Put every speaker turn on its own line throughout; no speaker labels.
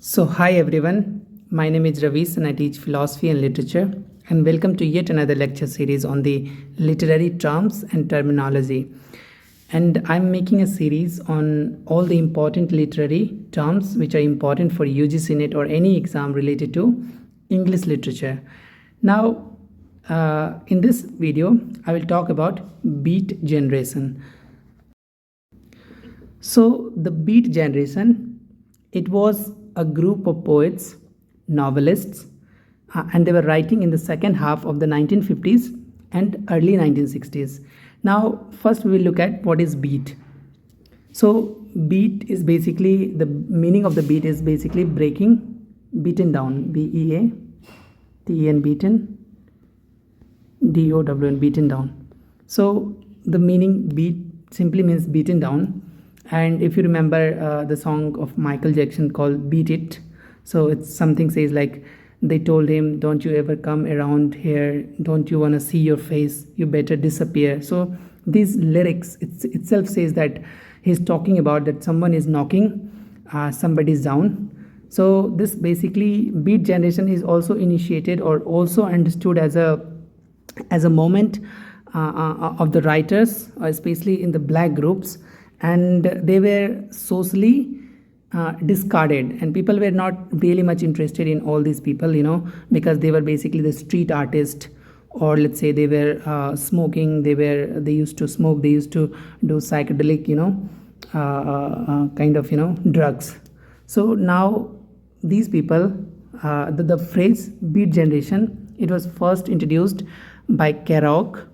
Hi everyone. My name is Ravish and I teach philosophy and literature. And welcome to yet another lecture series on the literary terms and terminology. And I'm making a series on all the important literary terms which are important for UGC NET or any exam related to English literature. Now, in this video, I will talk about beat generation. So, the beat generation, it was a group of poets, novelists, and they were writing in the second half of the 1950s and early 1960s. Now, first we will look at what is beat. So, beat is basically the meaning of the beat is basically breaking, beaten down, BEATEN, beaten, DOWN, beaten down. So, the meaning beat simply means beaten down. And if you remember the song of Michael Jackson called Beat It, so it's something says like, they told him, don't you ever come around here, don't you want to see your face, you better disappear. So these lyrics itself says that he's talking about that someone is knocking somebody's down. So this basically beat generation is also initiated or also understood as a moment of the writers, especially in the black groups, and they were socially discarded, and people were not really much interested in all these people, because they were basically the street artists, or let's say they were smoking, they used to smoke, they used to do psychedelic, kind of drugs. So now these people, the phrase beat generation, it was first introduced by Kerouac.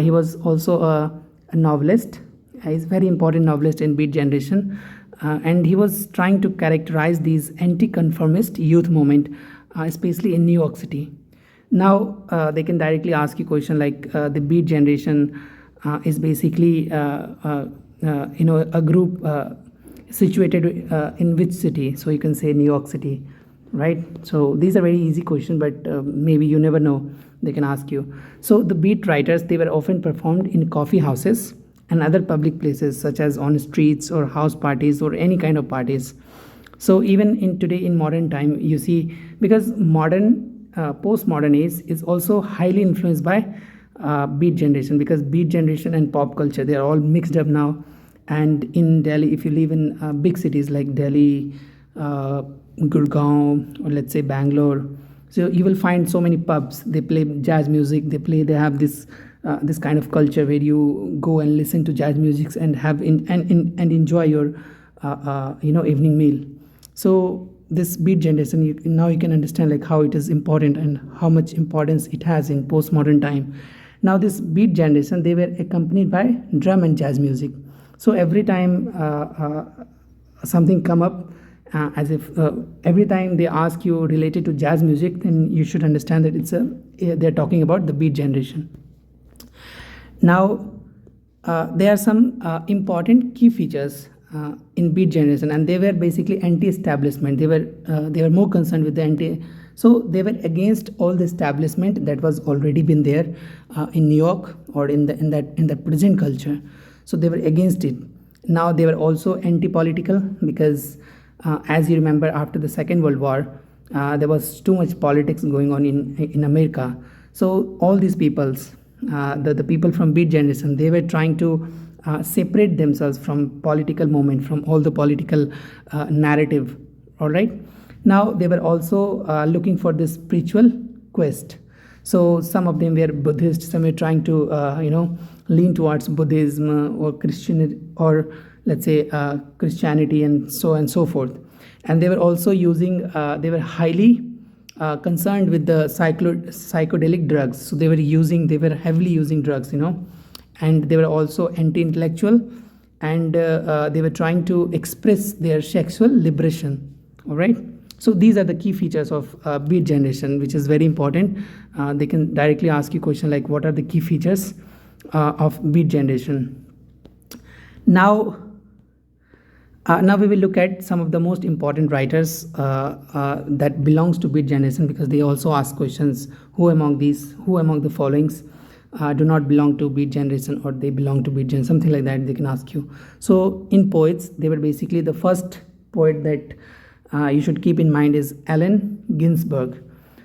He was also a novelist. He's a very important novelist in beat generation, and he was trying to characterize these anti-conformist youth movement, especially in New York City. Now they can directly ask you question like the beat generation is basically a group situated in which city? So you can say New York City, right? So these are very easy questions, but maybe you never know, they can ask you. So the beat writers, they were often performed in coffee houses and other public places such as on streets or house parties or any kind of parties. So even in today in modern time, you see, because modern postmodern age is also highly influenced by beat generation, because beat generation and pop culture, they are all mixed up now. And in Delhi, if you live in big cities like Delhi, Gurgaon, or let's say Bangalore, so you will find so many pubs, they play jazz music, they have this kind of culture where you go and listen to jazz music and and enjoy your evening meal. So this beat generation, now you can understand like how it is important and how much importance it has in postmodern time. Now this beat generation, they were accompanied by drum and jazz music. So every time something come up, as if every time they ask you related to jazz music, then you should understand that they're talking about the beat generation. Now, there are some important key features in beat generation, and they were basically anti-establishment. They were more concerned with the anti. So they were against all the establishment that was already been there in New York or in the present culture. So they were against it. Now they were also anti-political because, as you remember, after the Second World War, there was too much politics going on in America. So all these peoples, the people from beat generation, they were trying to separate themselves from political movement, from all the political narrative. All right. Now they were also looking for this spiritual quest. So some of them were Buddhist, some were trying to lean towards Buddhism or Christian, or let's say Christianity, and so forth. And they were also using, they were highly concerned with the psychedelic drugs. So they were heavily using drugs, and they were also anti-intellectual, and they were trying to express their sexual liberation. All right. So these are the key features of beat generation, which is very important. They can directly ask you question like, what are the key features of beat generation? Now we will look at some of the most important writers that belongs to beat generation, because they also ask questions, who among the followings do not belong to beat generation, or they belong to beat generation, something like that they can ask you. So in poets, they were basically the first poet that you should keep in mind is Allen Ginsberg.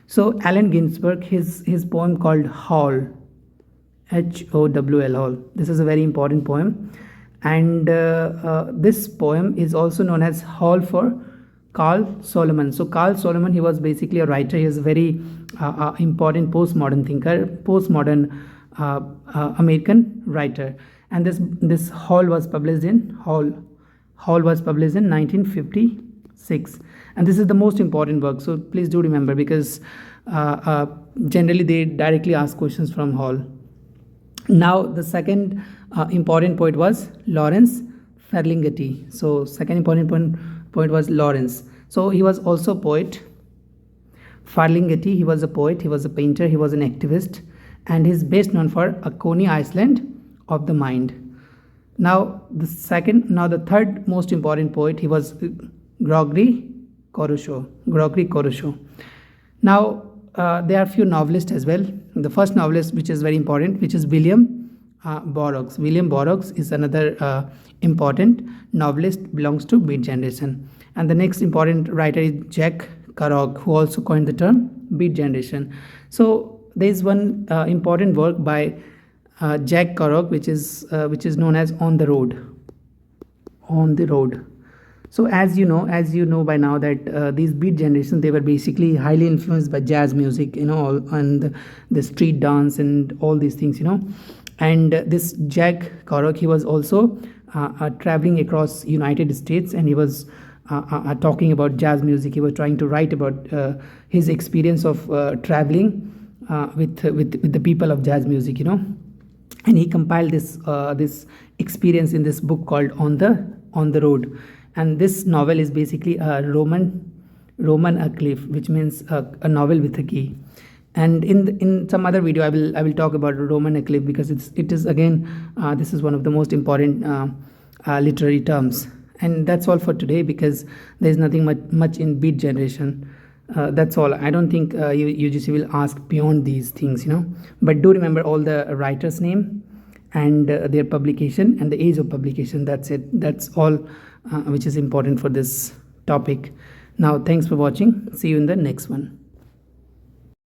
So Allen Ginsberg, his poem called Howl, Howl Hall. This is a very important poem, and this poem is also known as Hall for Carl Solomon. So Carl Solomon, he was basically a writer. He is a very important postmodern thinker, postmodern American writer. And this Hall was published in 1956, and this is the most important work. So please do remember, because generally they directly ask questions from Hall. Now the second important poet was Lawrence Ferlinghetti. So second important poet was Lawrence. So he was also a poet. Ferlinghetti, he was a poet, he was a painter, he was an activist, and he's best known for A Coney Island of the Mind. Now the third most important poet, he was Gregory Coruscant. Now there are few novelists as well. The first novelist, which is very important, which is William Burroughs. William Burroughs is another important novelist, belongs to Beat Generation. And the next important writer is Jack Kerouac, who also coined the term Beat Generation. So there is one important work by Jack Kerouac, which is known as On the Road. On the Road. So as you know by now that these Beat Generation, they were basically highly influenced by jazz music, and the street dance and all these things, And this Jack Kerouac, he was also traveling across United States, and he was talking about jazz music. He was trying to write about his experience of traveling with the people of jazz music, And he compiled this experience in this book called On the Road. And this novel is basically a Roman a cliff, which means a novel with a key. And in some other video, I will talk about Roman a cliff, because it is again this is one of the most important literary terms. And that's all for today, because there is nothing much in Beat Generation. That's all. I don't think UGC will ask beyond these things, But do remember all the writer's name and their publication and the age of publication. That's it. That's all which is important for this topic. Now, thanks for watching. See you in the next one.